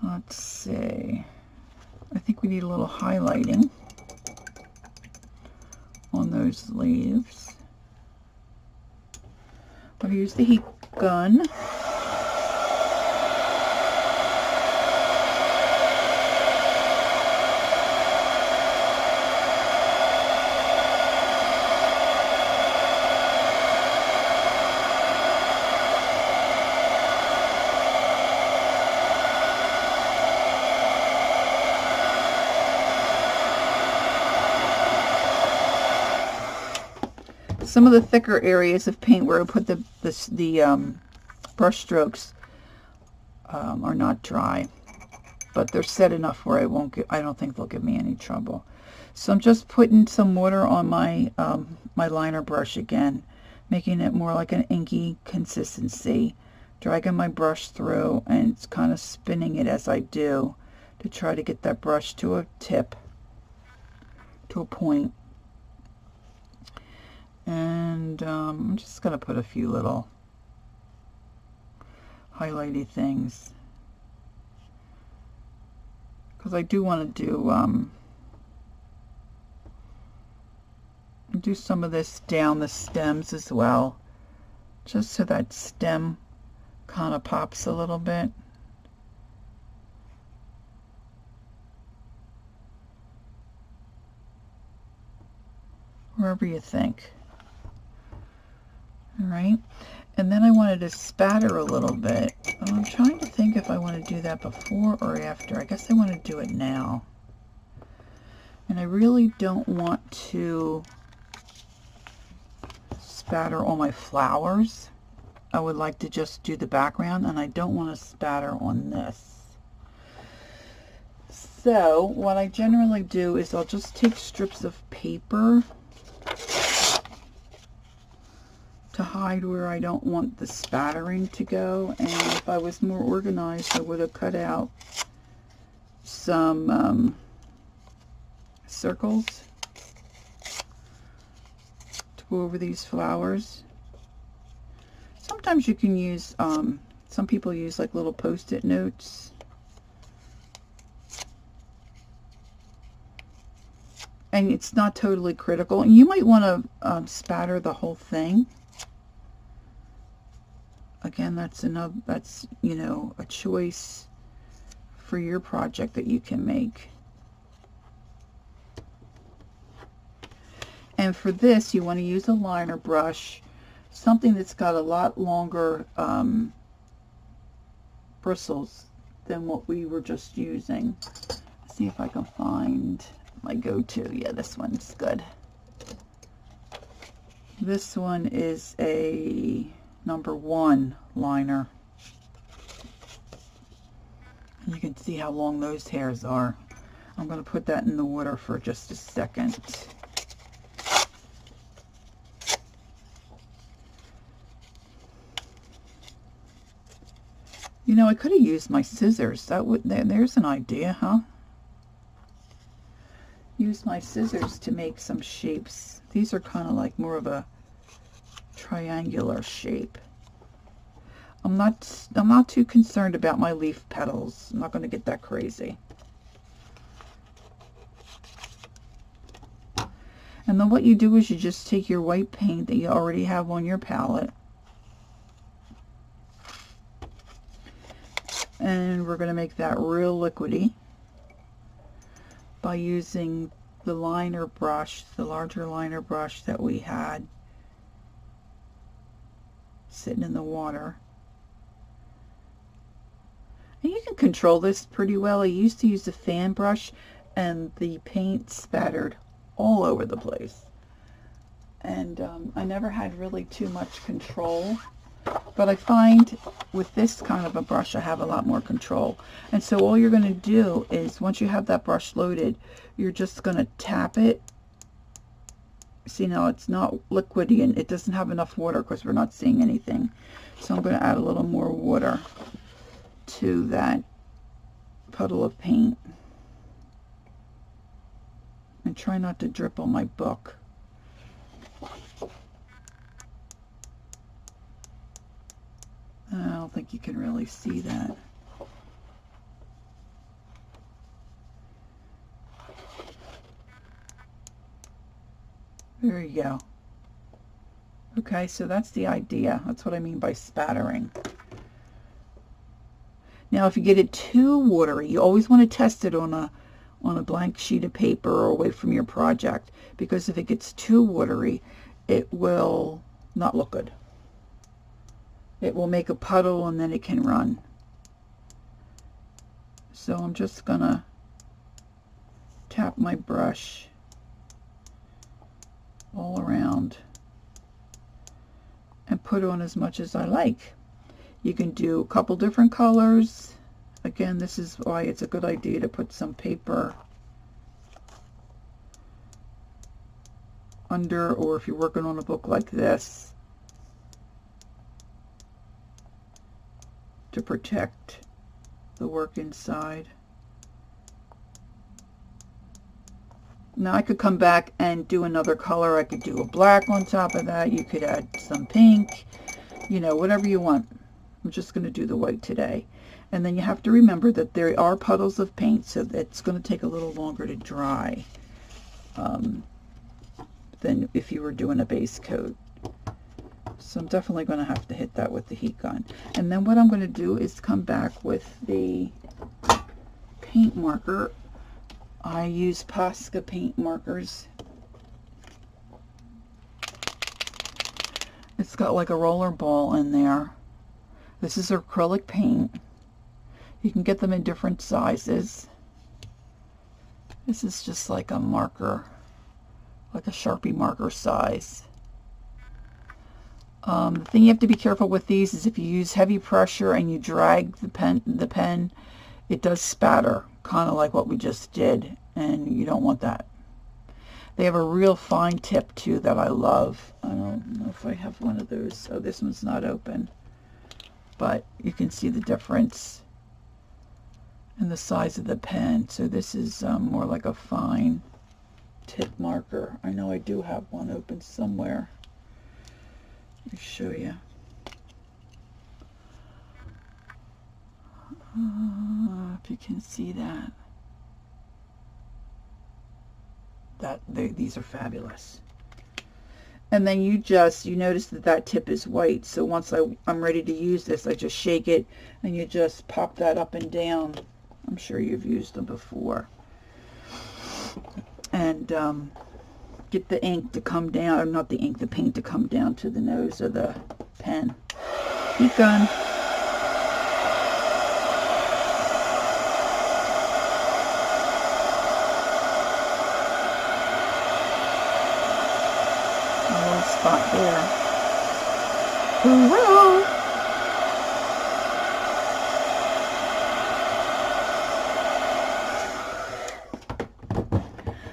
Let's see. I think we need a little highlighting on those leaves. I'll use the heat gun. Some of the thicker areas of paint where I put the brush strokes are not dry, but they're set enough where I don't think they'll give me any trouble. So I'm just putting some water on my my liner brush again, making it more like an inky consistency, dragging my brush through and it's kind of spinning it as I do to try to get that brush to a tip, to a point. And I'm just going to put a few little highlighty things because I do want to do some of this down the stems as well, just so that stem kind of pops a little bit. Wherever you think. All right, and then I wanted to spatter a little bit. I'm trying to think if I want to do that before or after. I guess I want to do it now. And I really don't want to spatter all my flowers. I would like to just do the background, and I don't want to spatter on this. So what I generally do is I'll just take strips of paper to hide where I don't want the spattering to go, and if I was more organized I would have cut out some circles to go over these flowers. Sometimes you can use, some people use like little post-it notes. And it's not totally critical. And you might want to spatter the whole thing. Again, that's you know, a choice for your project that you can make. And for this, you want to use a liner brush, something that's got a lot longer bristles than what we were just using. Let's see if I can find my go-to. Yeah, this one's good. This one is a #1 liner. You can see how long those hairs are. I'm going to put that in the water for just a second. You know, I could have used my scissors. That would, there's an idea, huh? use my scissors to make some shapes. These are kind of like more of a triangular shape. I'm not too concerned about my leaf petals. I'm not going to get that crazy. And then what you do is you just take your white paint that you already have on your palette, and we're going to make that real liquidy by using the liner brush, the larger liner brush that we had sitting in the water. And you can control this pretty well. I used to use the fan brush and the paint spattered all over the place. And I never had really too much control. But I find with this kind of a brush, I have a lot more control. And so all you're going to do is, once you have that brush loaded, you're just going to tap it. See, now it's not liquidy and it doesn't have enough water because we're not seeing anything. So I'm going to add a little more water to that puddle of paint. And try not to drip on my book. I don't think you can really see that. There you go. Okay, so that's the idea. That's what I mean by spattering. Now, if you get it too watery, you always want to test it on a blank sheet of paper or away from your project, because if it gets too watery, it will not look good. It will make a puddle and then it can run. So I'm just gonna tap my brush all around and put on as much as I like. You can do a couple different colors. Again, this is why it's a good idea to put some paper under, or if you're working on a book like this, to protect the work inside. Now I could come back and do another color. I could do a black on top of that. You could add some pink, you know, whatever you want. I'm just going to do the white today. And then you have to remember that there are puddles of paint, so it's going to take a little longer to dry than if you were doing a base coat. So I'm definitely going to have to hit that with the heat gun. And then what I'm going to do is come back with the paint marker. I use Posca paint markers. It's got like a roller ball in there. This is acrylic paint. You can get them in different sizes. This is just like a marker, like a Sharpie marker size. The thing you have to be careful with these is if you use heavy pressure and you drag the pen, it does spatter, kind of like what we just did, and you don't want that. They have a real fine tip too that I love. I don't know if I have one of those. Oh, this one's not open, but you can see the difference in the size of the pen. So this is more like a fine tip marker. I know I do have one open somewhere. Let me show you. If you can see that. These are fabulous. And then you notice that tip is white. So once I'm ready to use this, I just shake it and you just pop that up and down. I'm sure you've used them before. And get the ink to come down, or not the ink, the paint to come down to the nose of the pen. Heat gun. A little spot there. Hoorah!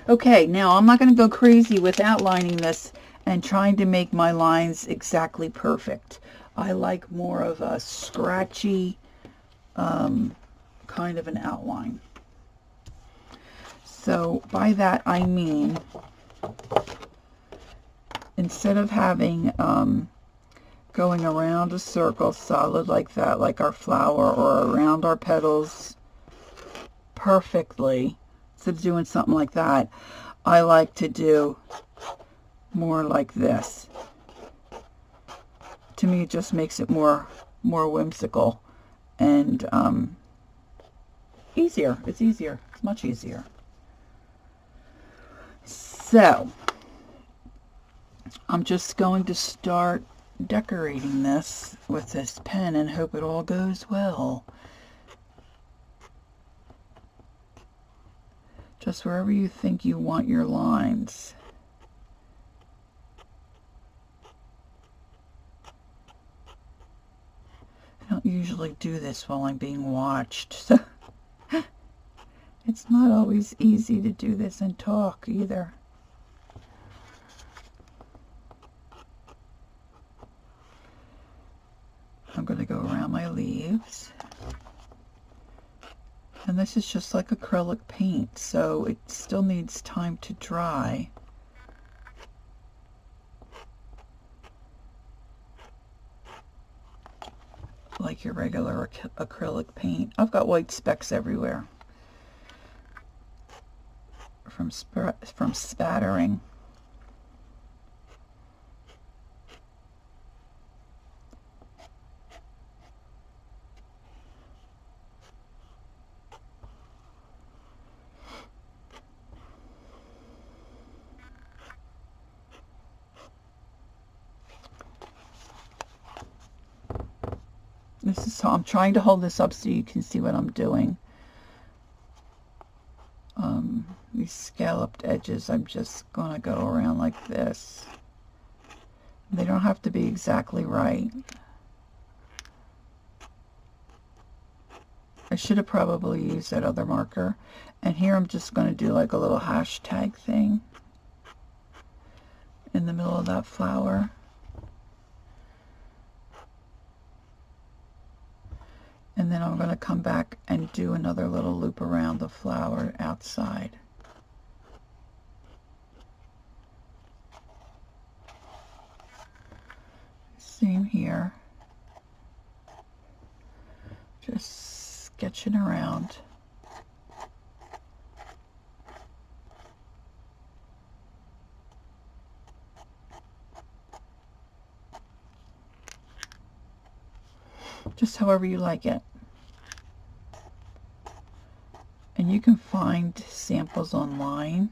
Okay, now I'm not going to go crazy with outlining this and trying to make my lines exactly perfect. I like more of a scratchy kind of an outline. So by that I mean, instead of having going around a circle solid like that, like our flower, or around our petals perfectly, instead of doing something like that, I like to do more like this. To me, it just makes it more whimsical and easier. It's easier. It's much easier. So I'm just going to start decorating this with this pen and hope it all goes well. Just wherever you think you want your lines. I don't usually do this while I'm being watched, so it's not always easy to do this and talk either. I'm going to go around my leaves. And this is just like acrylic paint, so it still needs time to dry. Like your regular acrylic paint. I've got white specks everywhere from spattering. This is how I'm trying to hold this up so you can see what I'm doing. These scalloped edges, I'm just going to go around like this. They don't have to be exactly right. I should have probably used that other marker. And here I'm just going to do like a little hashtag thing in the middle of that flower. And then I'm going to come back and do another little loop around the flower outside. Same here. Just sketching around. Just however you like it. And you can find samples online,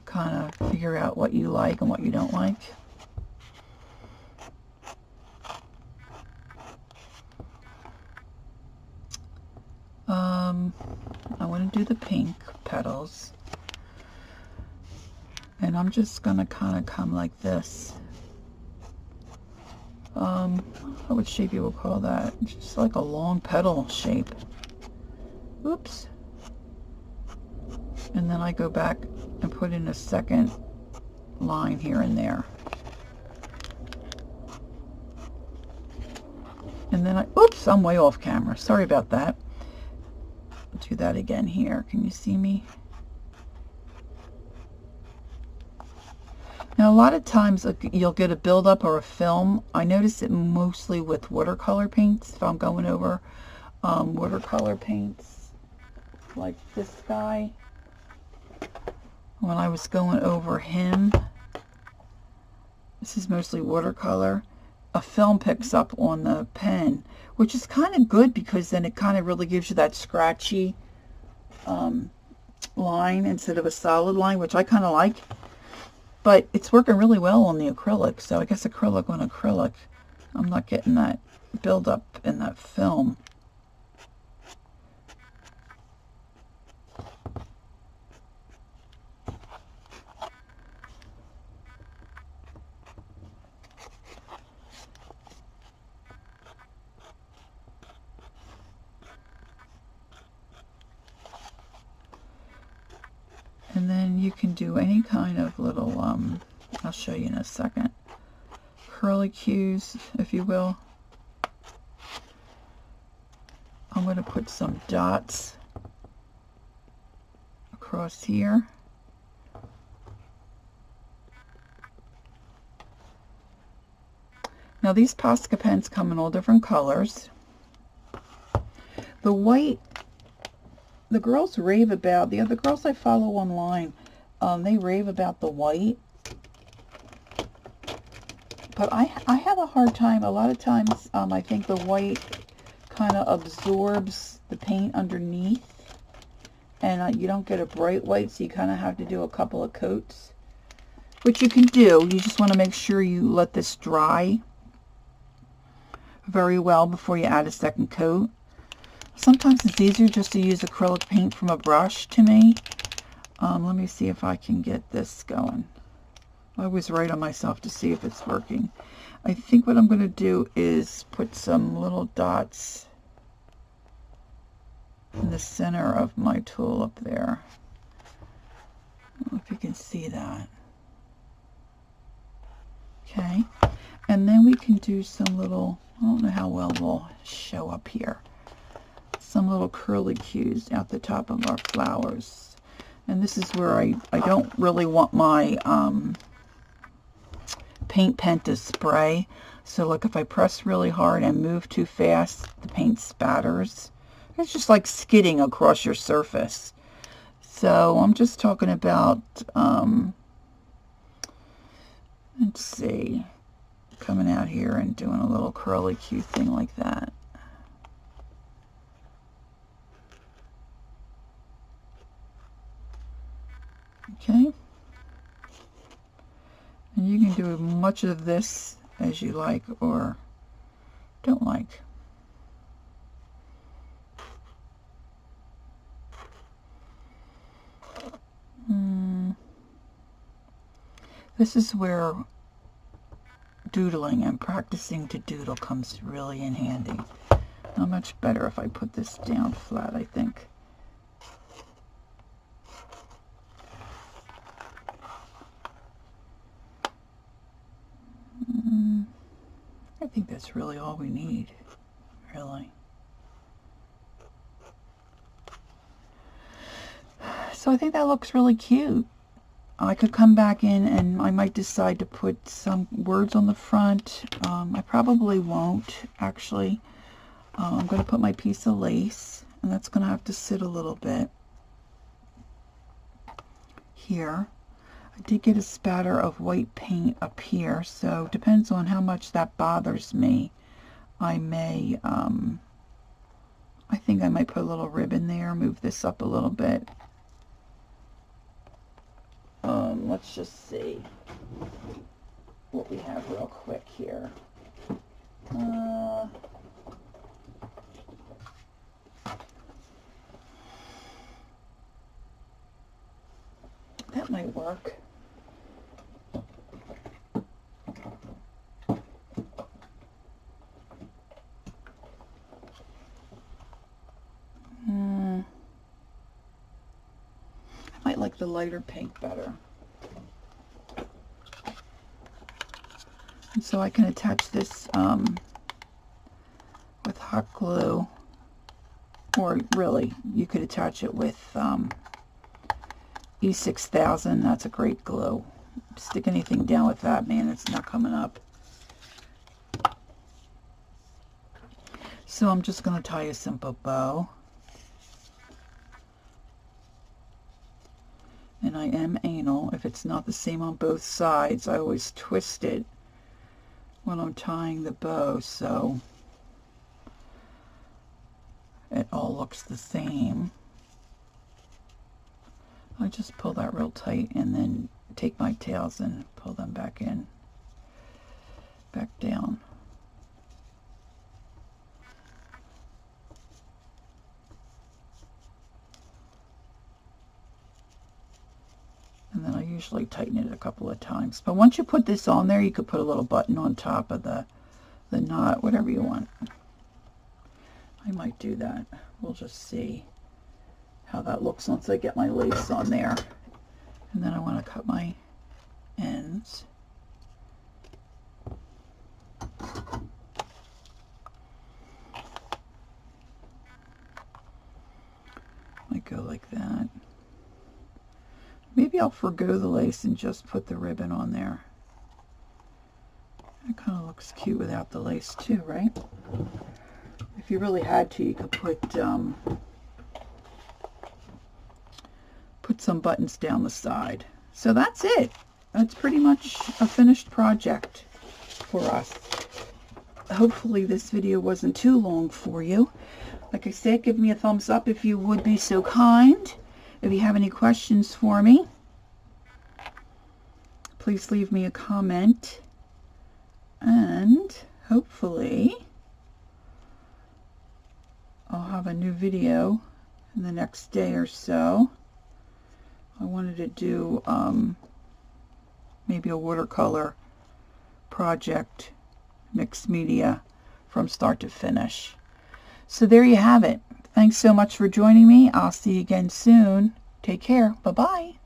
kind of figure out what you like and what you don't like. I want to do the pink petals, and I'm just going to kind of come like this. What shape you would call that? Just like a long petal shape. Oops. And then I go back and put in a second line here and there. And then oops, I'm way off camera. Sorry about that. I'll do that again here. Can you see me? Now, a lot of times you'll get a buildup or a film. I notice it mostly with watercolor paints. If I'm going over watercolor paints like this guy, when I was going over him, this is mostly watercolor, a film picks up on the pen, which is kind of good because then it kind of really gives you that scratchy line instead of a solid line, which I kind of like. But it's working really well on the acrylic, so I guess acrylic on acrylic, I'm not getting that buildup in that film. And then you can do any kind of little, I'll show you in a second, curlicues, if you will. I'm going to put some dots across here. Now these Posca pens come in all different colors. The white, the girls rave about, the other girls I follow online, they rave about the white. But I have a hard time, a lot of times I think the white kind of absorbs the paint underneath. And you don't get a bright white, so you kind of have to do a couple of coats. Which you can do, you just want to make sure you let this dry very well before you add a second coat. Sometimes it's easier just to use acrylic paint from a brush to me. Let me see if I can get this going. I always write on myself to see if it's working. I think what I'm going to do is put some little dots in the center of my tool up there. I don't know if you can see that. Okay. And then we can do some little, I don't know how well they'll show up here. Some little curlicues out the top of our flowers. And this is where I don't really want my paint pen to spray. So look, if I press really hard and move too fast, the paint spatters. It's just like skidding across your surface. So I'm just talking about, let's see, coming out here and doing a little curlicue thing like that. Okay. And you can do as much of this as you like or don't like. This is where doodling and practicing to doodle comes really in handy. Not much better if I put this down flat, I think. I think that's really all we need, really. So I think that looks really cute. I could come back in and I might decide to put some words on the front. I probably won't, actually. I'm going to put my piece of lace, and that's going to have to sit a little bit here. I did get a spatter of white paint up here, so it depends on how much that bothers me. I may, I think I might put a little ribbon there, move this up a little bit. Let's just see what we have real quick here. That might work. I might like the lighter pink better. And so I can attach this with hot glue, or really, you could attach it with E6000. That's a great glue. Stick anything down with that, man, it's not coming up. So I'm just going to tie a simple bow. And I am anal. If it's not the same on both sides, I always twist it when I'm tying the bow, so it all looks the same. I just pull that real tight and then take my tails and pull them back in, back down. And then I usually tighten it a couple of times. But once you put this on there, you could put a little button on top of the knot, whatever you want. I might do that. We'll just see how that looks once I get my lace on there. And then I want to cut my ends. Might go like that. Maybe I'll forgo the lace and just put the ribbon on there. That kind of looks cute without the lace too, right? If you really had to, you could put some buttons down the side. So that's it. That's pretty much a finished project for us. Hopefully this video wasn't too long for you. Like I said, give me a thumbs up if you would be so kind. If you have any questions for me, please leave me a comment. And hopefully I'll have a new video in the next day or so. I wanted to do maybe a watercolor project, mixed media from start to finish. So there you have it. Thanks so much for joining me. I'll see you again soon. Take care. Bye-bye.